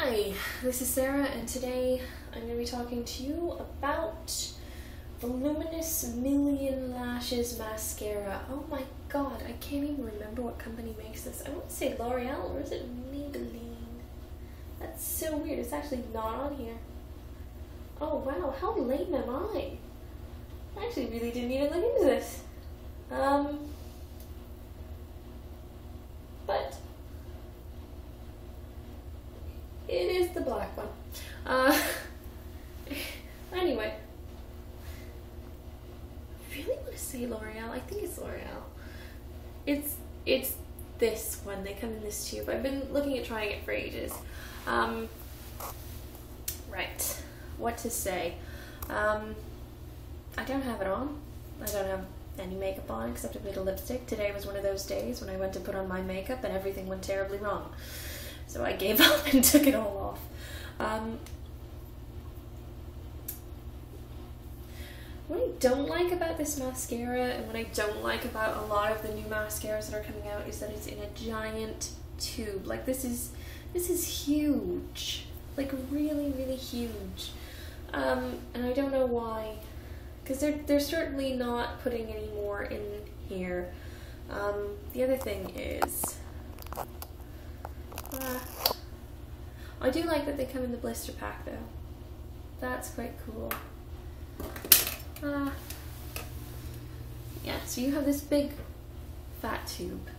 Hi, this is Sarah, and today I'm going to be talking to you about Voluminous Million Lashes Mascara. Oh my god, I can't even remember what company makes this. I want to say L'Oreal, or is it Maybelline? That's so weird, it's actually not on here. Oh wow, how lame am I? I actually really didn't even look into this. But it is the black one. Anyway, I really want to say L'Oreal. I think it's L'Oreal. It's this one. They come in this tube. I've been looking at trying it for ages. Right. What to say? I don't have it on. I don't have any makeup on except a bit of lipstick. Today was one of those days when I went to put on my makeup and everything went terribly wrong. So I gave up and took it all off. What I don't like about this mascara, and what I don't like about a lot of the new mascaras that are coming out, is that it's in a giant tube. Like this is huge. Like really, really huge. And I don't know why. Because they're certainly not putting any more in here. The other thing is, I do like that they come in the blister pack though. That's quite cool. Yeah, so you have this big fat tube.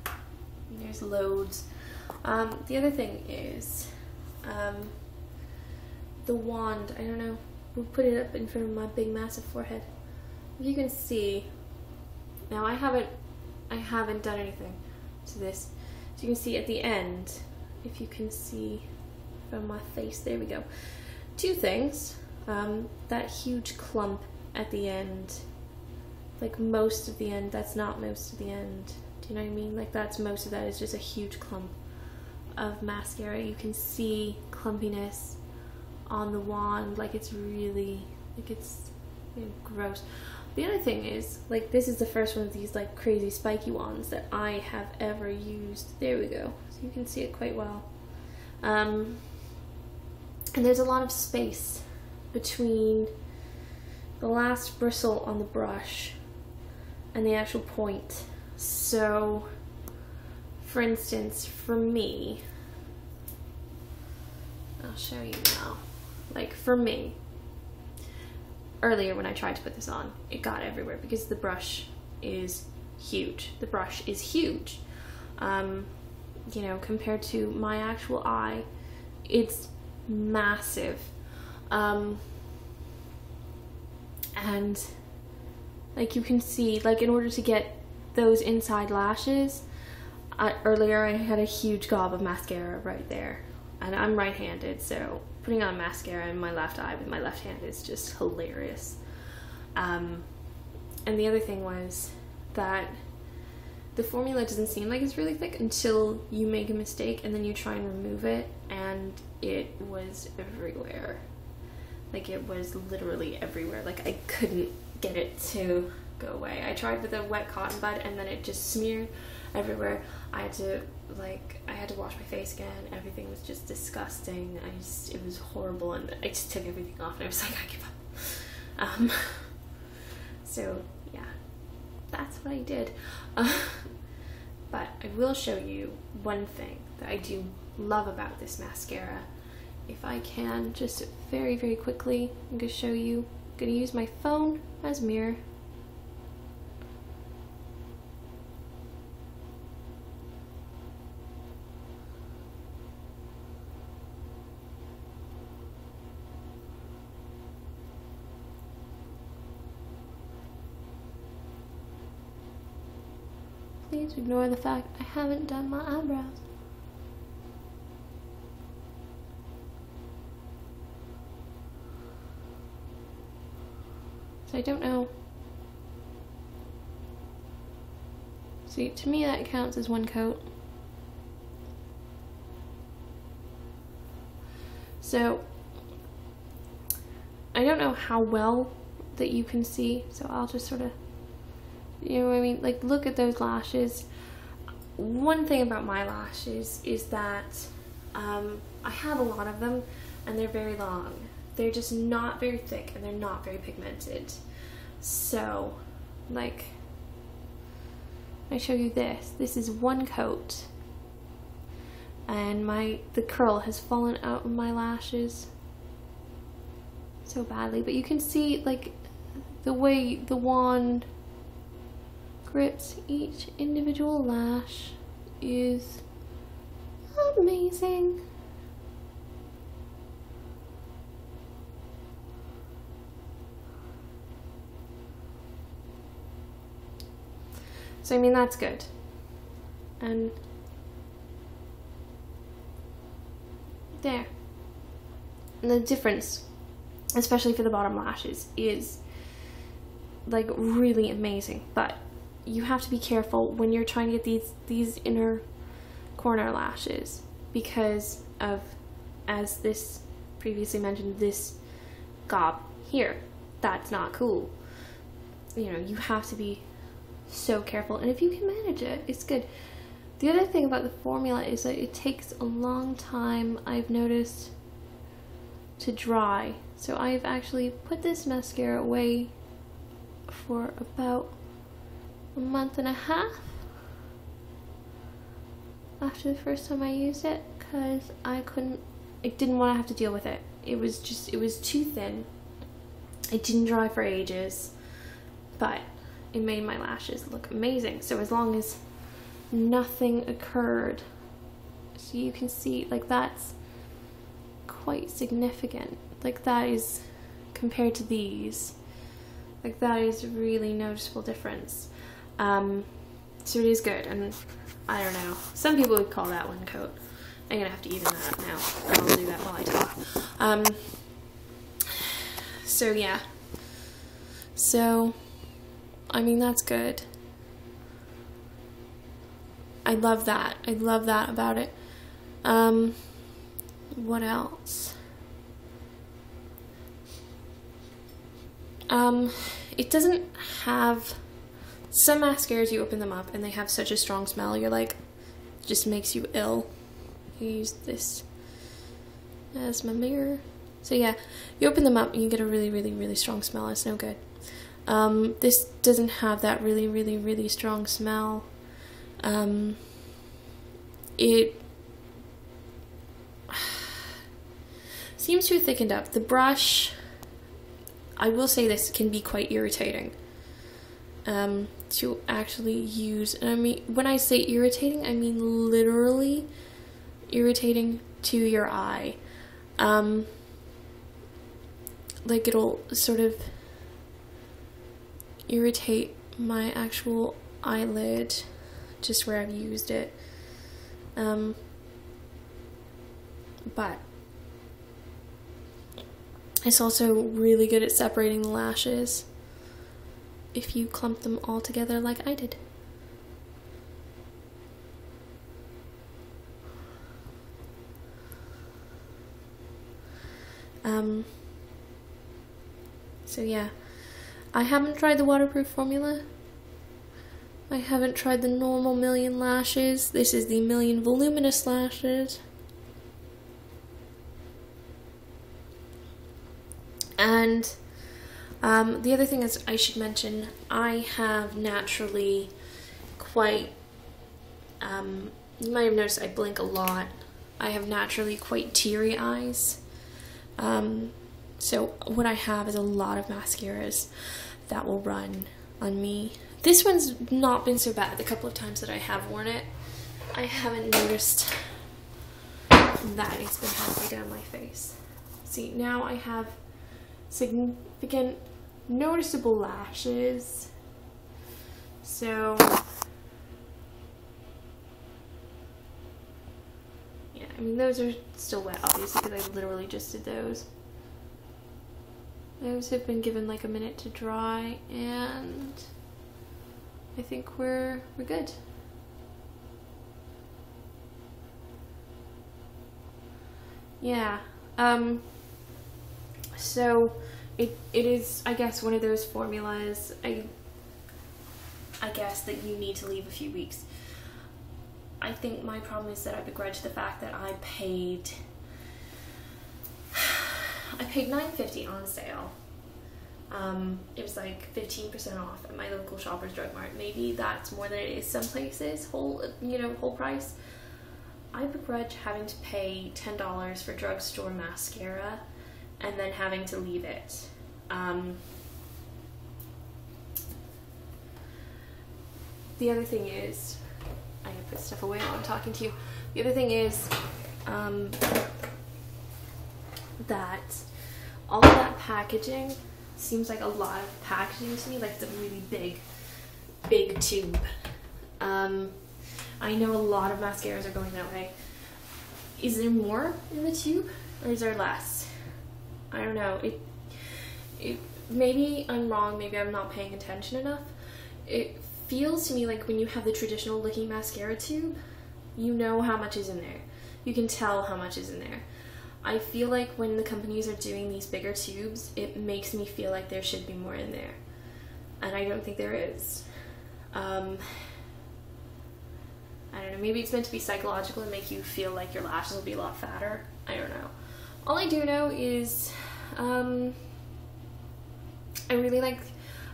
And there's loads. The other thing is, the wand. I don't know. We'll put it up in front of my big massive forehead. You can see. Now I haven't done anything to this. So you can see at the end, if you can see from my face, there we go. Two things. That huge clump at the end, like most of the end, that's not most of the end. Do you know what I mean? Like that's most of that is just a huge clump of mascara. You can see clumpiness on the wand, like it's really, like it's gross. The other thing is, like this is the first one of these like crazy spiky wands that I have ever used. There we go. So you can see it quite well. And there's a lot of space between the last bristle on the brush and the actual point. So, for instance, for me, I'll show you now. Like for me, earlier when I tried to put this on, it got everywhere because the brush is huge. The brush is huge. You know, compared to my actual eye, it's massive. And like you can see, like in order to get those inside lashes, earlier I had a huge gob of mascara right there. And I'm right-handed, so putting on mascara in my left eye with my left hand is just hilarious. And the other thing was that the formula doesn't seem like it's really thick until you make a mistake and then you try and remove it, and it was everywhere. Like it was literally everywhere. Like I couldn't get it to go away. I tried with a wet cotton bud and then it just smeared everywhere. I had to wash my face again. Everything was just disgusting. It was horrible, and I just took everything off and I was like, I give up. So yeah, that's what I did. But I will show you one thing that I do love about this mascara. If I can, just very, very quickly, I'm going to show you. I'm going to use my phone as a mirror. Please ignore the fact I haven't done my eyebrows. So I don't know. See, to me that counts as one coat. So I don't know how well that you can see, so I'll just sort of, you know what I mean? Like, look at those lashes. One thing about my lashes is that I have a lot of them, and they're very long. They're just not very thick, and they're not very pigmented. So, like, I show you this. This is one coat, and the curl has fallen out of my lashes so badly. But you can see, like, the way the wand grips each individual lash is amazing. So I mean, that's good. And there. And the difference, especially for the bottom lashes, is like really amazing. But you have to be careful when you're trying to get these inner corner lashes, because of, as this previously mentioned, this gob here. That's not cool. You know, you have to be so careful, and if you can manage it, it's good. The other thing about the formula is that it takes a long time, I've noticed, to dry. So I've actually put this mascara away for about a month and a half after the first time I used it, because I didn't want to have to deal with it. It was too thin. It didn't dry for ages, but it made my lashes look amazing. So as long as nothing occurred, so you can see, like, that's quite significant. Like, that is, compared to these, like, that is a really noticeable difference. So it is good, and I don't know, some people would call that one coat. I'm gonna have to even that up now, and I'll do that while I talk. So yeah, so I mean, that's good. I love that. I love that about it. What else? It doesn't have, some mascaras you open them up and they have such a strong smell, you're like, it just makes you ill. I use this as my mirror. So yeah, you open them up and you get a really, really, really strong smell. It's no good. This doesn't have that really, really, really strong smell. It seems to have thickened up. The brush, I will say this, can be quite irritating to actually use. And I mean, when I say irritating, I mean literally irritating to your eye. Like, it'll sort of irritate my actual eyelid just where I've used it. But it's also really good at separating the lashes if you clump them all together like I did. So yeah, I haven't tried the waterproof formula. I haven't tried the normal Million Lashes. This is the Million Voluminous Lashes. And the other thing is, I should mention, I have naturally quite, you might have noticed I blink a lot. I have naturally quite teary eyes. So what I have is a lot of mascaras that will run on me. This one's not been so bad. The couple of times that I have worn it, I haven't noticed that it's been halfway down my face. See, now I have significant, noticeable lashes. So yeah, I mean, those are still wet, obviously, because I literally just did those. Those have been given like a minute to dry, and I think we're good. Yeah. So it is, I guess, one of those formulas, I guess, that you need to leave a few weeks. I think my problem is that I begrudge the fact that I paid $9.50 on sale. It was like 15% off at my local Shoppers Drug Mart. Maybe that's more than it is some places, whole price. I begrudge having to pay $10 for drugstore mascara and then having to leave it. The other thing is, I gotta put stuff away while I'm talking to you. The other thing is that all of that packaging seems like a lot of packaging to me, like it's a really big tube. I know a lot of mascaras are going that way. Is there more in the tube or is there less? I don't know. Maybe I'm wrong, maybe I'm not paying attention enough. It feels to me like when you have the traditional looking mascara tube, you know how much is in there. You can tell how much is in there. I feel like when the companies are doing these bigger tubes, it makes me feel like there should be more in there. And I don't think there is. I don't know, maybe it's meant to be psychological and make you feel like your lashes will be a lot fatter. I don't know. All I do know is I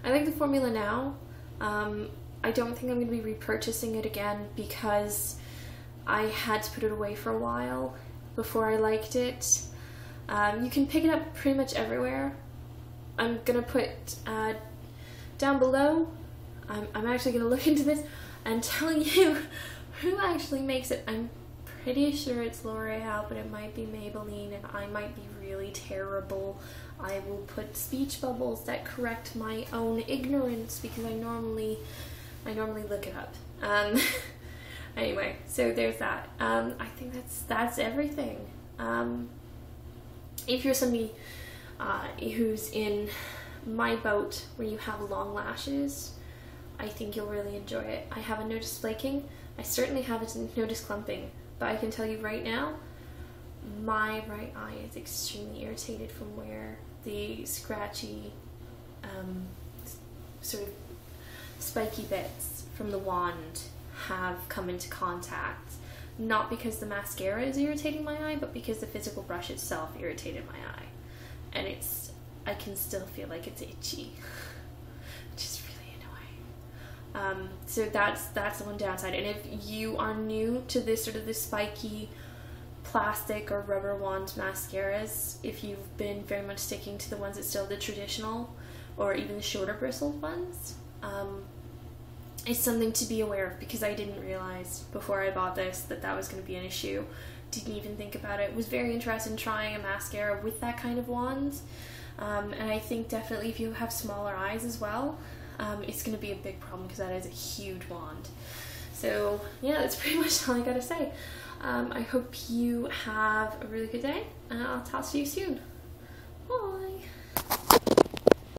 like the formula now. I don't think I'm going to be repurchasing it again because I had to put it away for a while before I liked it. You can pick it up pretty much everywhere. I'm going to put down below, I'm actually going to look into this and tell you who actually makes it. I'm pretty sure it's L'Oreal, but it might be Maybelline, and I might be really terrible. I will put speech bubbles that correct my own ignorance because I normally look it up. Anyway, so there's that. I think that's everything. If you're somebody who's in my boat where you have long lashes, I think you'll really enjoy it. I haven't noticed flaking. I certainly haven't noticed clumping, but I can tell you right now, my right eye is extremely irritated from where the scratchy, sort of spiky bits from the wand have come into contact. Not because the mascara is irritating my eye, but because the physical brush itself irritated my eye. And I can still feel like it's itchy, which is really annoying. So that's the one downside. And if you are new to this sort of this spiky plastic or rubber wand mascaras, if you've been very much sticking to the ones that still the traditional or even the shorter bristled ones, it's something to be aware of, because I didn't realize before I bought this that was going to be an issue. Didn't even think about it. Was very interested in trying a mascara with that kind of wand, and I think definitely if you have smaller eyes as well, it's going to be a big problem because that is a huge wand. So yeah, that's pretty much all I gotta say. I hope you have a really good day, and I'll talk to you soon. Bye!